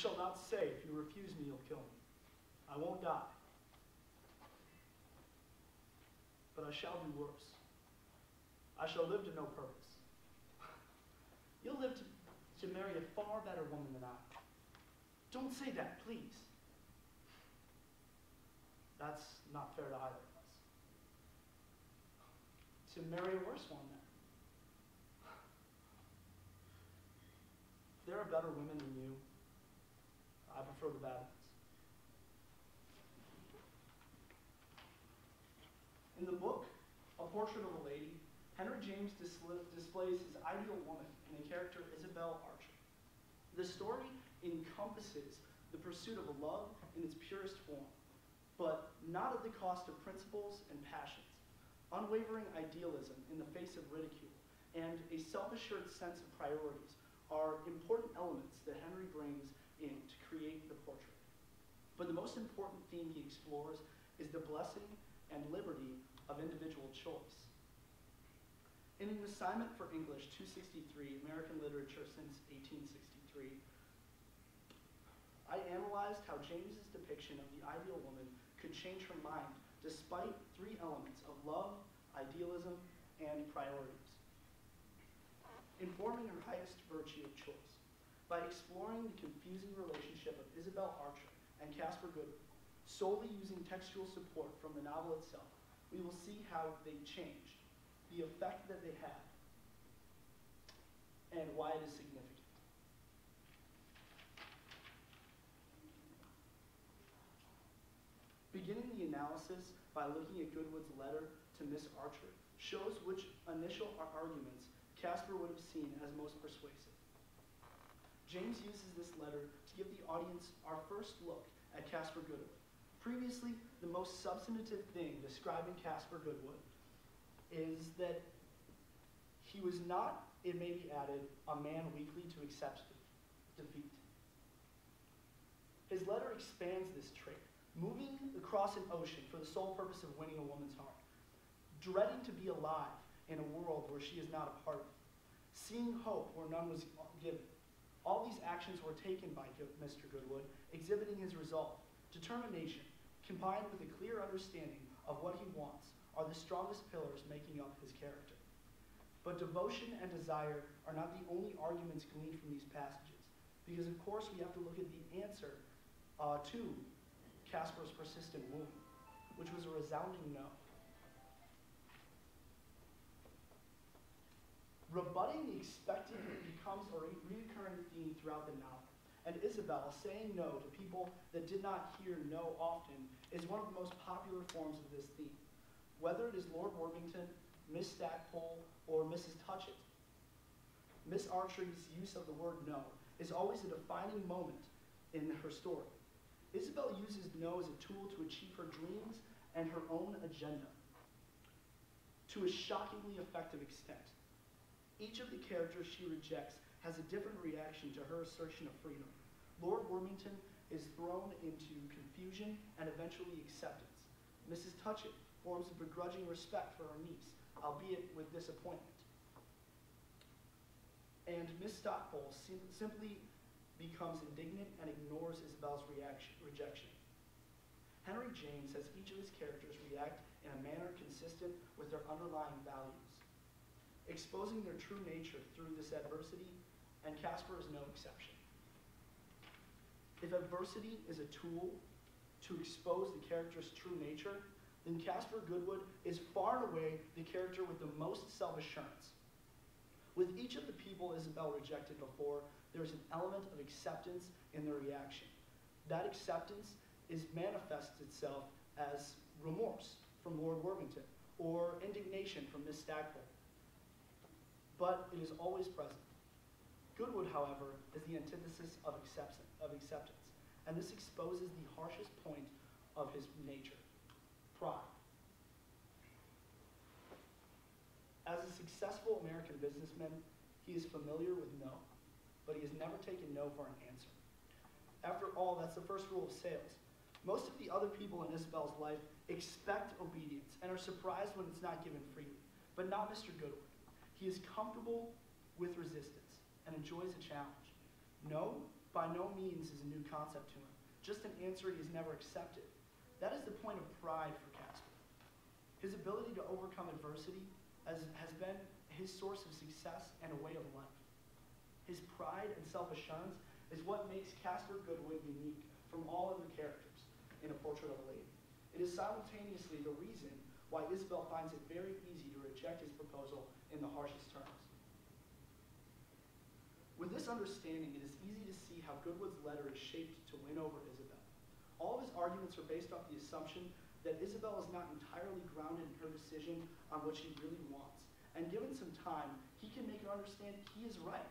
shall not say, if you refuse me, you'll kill me. I won't die. But I shall do worse. I shall live to no purpose. You'll live to marry a far better woman than I. Don't say that, please. That's not fair to either of us. To marry a worse one, then. If there are better women than you, I prefer the bad ones. In the book, A Portrait of a Lady, Henry James displays his ideal woman in the character Isabel Archer. The story encompasses the pursuit of a love in its purest form, but not at the cost of principles and passions, unwavering idealism in the face of ridicule, and a self-assured sense of priorities are important elements that Henry brings in to create the portrait. But the most important theme he explores is the blessing and liberty of individual choice. In an assignment for English 263, American Literature since 1863, I analyzed how James's depiction of the ideal woman could change her mind despite three elements of love, idealism, and priorities. Informing her highest virtue of choice. By exploring the confusing relationship of Isabel Archer and Caspar Goodwin, solely using textual support from the novel itself, we will see how they changed, the effect that they had, and why it is significant. Beginning the analysis by looking at Goodwood's letter to Miss Archer shows which initial arguments Caspar would have seen as most persuasive. James uses this letter to give the audience our first look at Caspar Goodwood. Previously, the most substantive thing describing Caspar Goodwood is that he was not, it may be added, a man weakly to accept defeat. His letter expands this trait, moving across an ocean for the sole purpose of winning a woman's heart, dreading to be alive in a world where she is not a part of it, seeing hope where none was given. All these actions were taken by Mr. Goodwood, exhibiting his resolve. Determination, combined with a clear understanding of what he wants, are the strongest pillars making up his character. But devotion and desire are not the only arguments gleaned from these passages, because of course we have to look at the answer to Caspar's persistent wooing, which was a resounding no. Rebutting the expected becomes a recurring theme throughout the novel, and Isabel saying no to people that did not hear no often is one of the most popular forms of this theme. Whether it is Lord Worthington, Miss Stackpole, or Mrs. Touchett, Miss Archer's use of the word no is always a defining moment in her story. Isabel uses no as a tool to achieve her dreams and her own agenda to a shockingly effective extent. Each of the characters she rejects has a different reaction to her assertion of freedom. Lord Worthington is thrown into confusion and eventually acceptance. Mrs. Touchett forms a begrudging respect for her niece, albeit with disappointment. And Miss Stackpole simply becomes indignant and ignores Isabel's rejection. Henry James has each of his characters react in a manner consistent with their underlying values, exposing their true nature through this adversity, and Caspar is no exception. If adversity is a tool to expose the character's true nature, then Caspar Goodwood is far and away the character with the most self-assurance. With each of the people Isabel rejected before, there is an element of acceptance in their reaction. That acceptance manifests itself as remorse from Lord Worthington or indignation from Miss Stackpole. But it is always present. Goodwood, however, is the antithesis of acceptance, and this exposes the harshest point of his nature, pride. As a successful American businessman, he is familiar with no, but he has never taken no for an answer. After all, that's the first rule of sales. Most of the other people in Isabel's life expect obedience and are surprised when it's not given freely, but not Mr. Goodwood. He is comfortable with resistance and enjoys a challenge. No by no means is a new concept to him, just an answer he has never accepted. That is the point of pride for Casper. His ability to overcome adversity has been his source of success and a way of life. His pride and self-assurance is what makes Casper Goodwood unique from all other characters in A Portrait of a Lady. It is simultaneously the reason why Isabel finds it very easy to reject his proposal in the harshest terms. With this understanding, it is easy to see how Goodwood's letter is shaped to win over Isabel. All of his arguments are based off the assumption that Isabel is not entirely grounded in her decision on what she really wants. And given some time, he can make her understand he is right.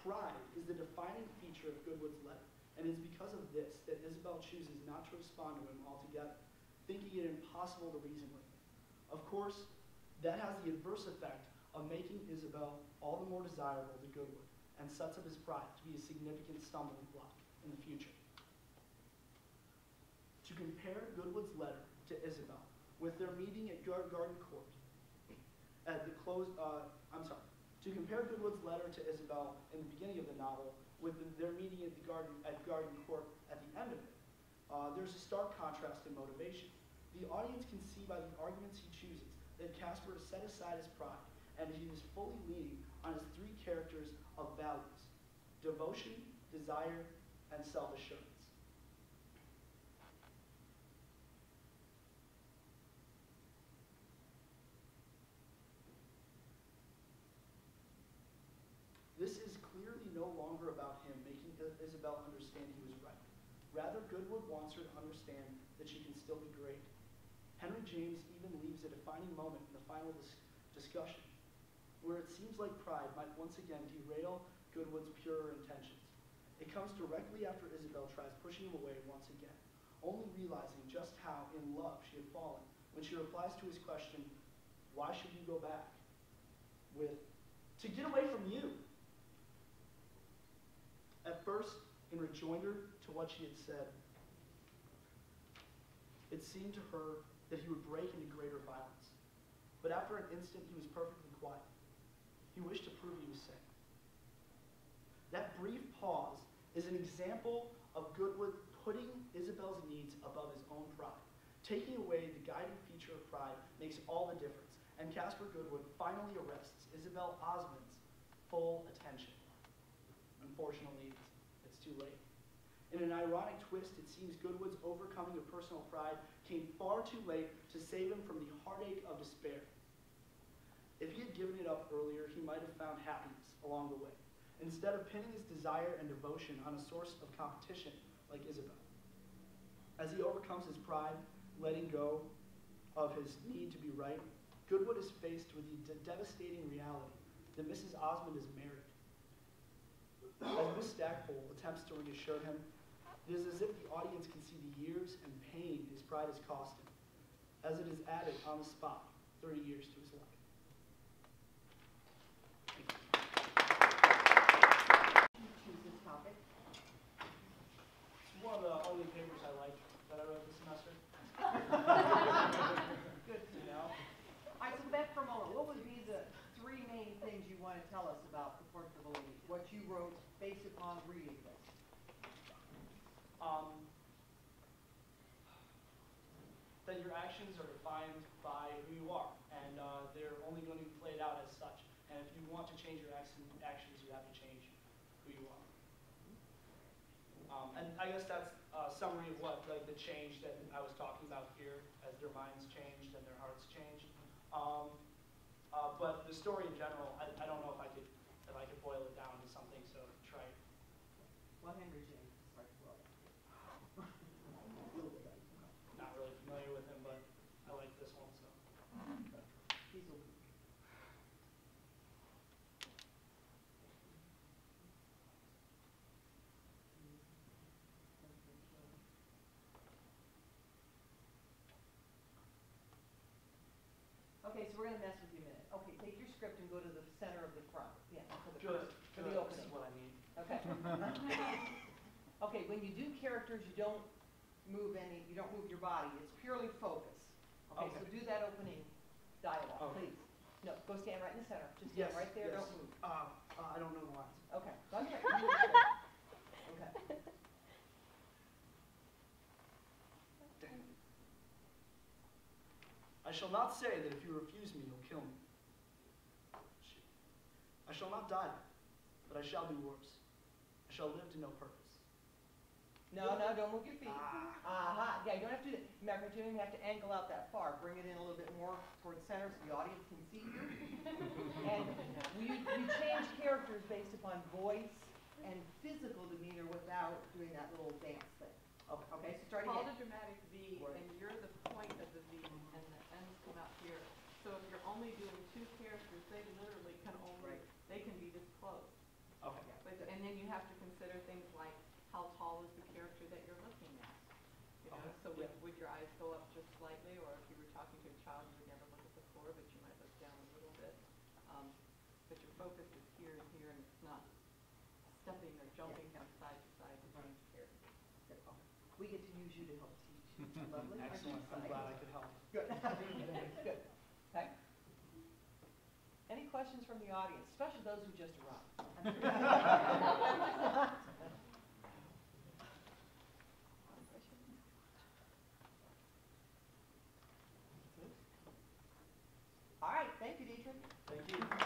Pride is the defining feature of Goodwood's letter, and it is because of this that Isabel chooses not to respond to him altogether, thinking it impossible to reason with him. Of course, that has the adverse effect of making Isabel all the more desirable to Goodwood, and sets up his pride to be a significant stumbling block in the future. To compare Goodwood's letter to Isabel with their meeting at Garden Court, to compare Goodwood's letter to Isabel in the beginning of the novel with their meeting at Garden Court at the end of it, there's a stark contrast in motivation. The audience can see by the arguments he chooses that Casper has set aside his pride, and he is fully leaning on his three characters of values: devotion, desire, and self-assurance. This is clearly no longer about him making Isabel understand he was right. Rather, Goodwood wants her to understand that she can still be great. Henry James even leaves a defining moment in the final discussion, where it seems like pride might once again derail Goodwood's purer intentions. It comes directly after Isabel tries pushing him away once again, only realizing just how in love she had fallen when she replies to his question, "Why should you go back?" with, "To get away from you." At first, in rejoinder to what she had said, it seemed to her that he would break into greater violence. But after an instant, he was perfectly quiet. He wished to prove he was sane. That brief pause is an example of Goodwood putting Isabel's needs above his own pride. Taking away the guiding feature of pride makes all the difference, and Casper Goodwood finally arrests Isabel Osmond's full attention. Unfortunately, it's too late. In an ironic twist, it seems Goodwood's overcoming of personal pride came far too late to save him from the heartache of despair. If he had given it up earlier, he might have found happiness along the way, instead of pinning his desire and devotion on a source of competition like Isabel. As he overcomes his pride, letting go of his need to be right, Goodwood is faced with the devastating reality that Mrs. Osmond is married. As Miss Stackpole attempts to reassure him, it is as if the audience can see the years and pain his pride has cost him, as it is added on the spot 30 years to his life. Thank you. Choose this topic. It's one of the only papers I like that I wrote this semester. Good to know. All right, so back for a moment. What would be the three main things you want to tell us about The Portrait of a Lady? What you wrote based upon reading this? That your actions are defined by who you are, and they're only going to be played out as such. And if you want to change your actions, you have to change who you are. And I guess that's a summary of what the change that I was talking about here, as their minds changed and their hearts changed. But the story in general, I don't know if I could boil it down to something so trite. Well, Henry James is like, well, Not really familiar with him, but I like this one, so. he's a Okay, so we're going to mess with you a minute. Okay, take your script and go to the center of the front. Yeah, for the This opening. is what I need. Okay. Okay, when you do characters, you don't move your body. It's purely focus. Okay, so do that opening dialogue, please. No, go stand right in the center. Just stand right there, yes. don't move. I don't know the lines. Okay, okay. Okay. shall not say that if you refuse me, you'll kill me. Shoot. I shall not die, but I shall do worse. I shall live to no purpose. No, don't move your feet. Yeah, you don't have to do that. Remember, you don't have to angle out that far. Bring it in a little bit more towards center so the audience can see you. And we change characters based upon voice and physical demeanor without doing that little dance thing. Okay, so start Called again. a dramatic V, and you're the point of the V, and the ends come out here. So if you're only doing two characters, they literally can only, they can be this close. Okay. And then you have to consider things like how tall is the character that you're looking at. You know, so would your eyes go up just slightly, or if you were talking to a child, you would never look at the floor, but you might look down a little bit. But your focus is here and here, and it's not stepping or jumping from side to side to change characters. We get to use you to help teach. Lovely. Excellent. I'm glad I could help. Good. Good. Okay. Any questions from the audience, especially those who just arrived? All right. Thank you, Dietrich. Thank you.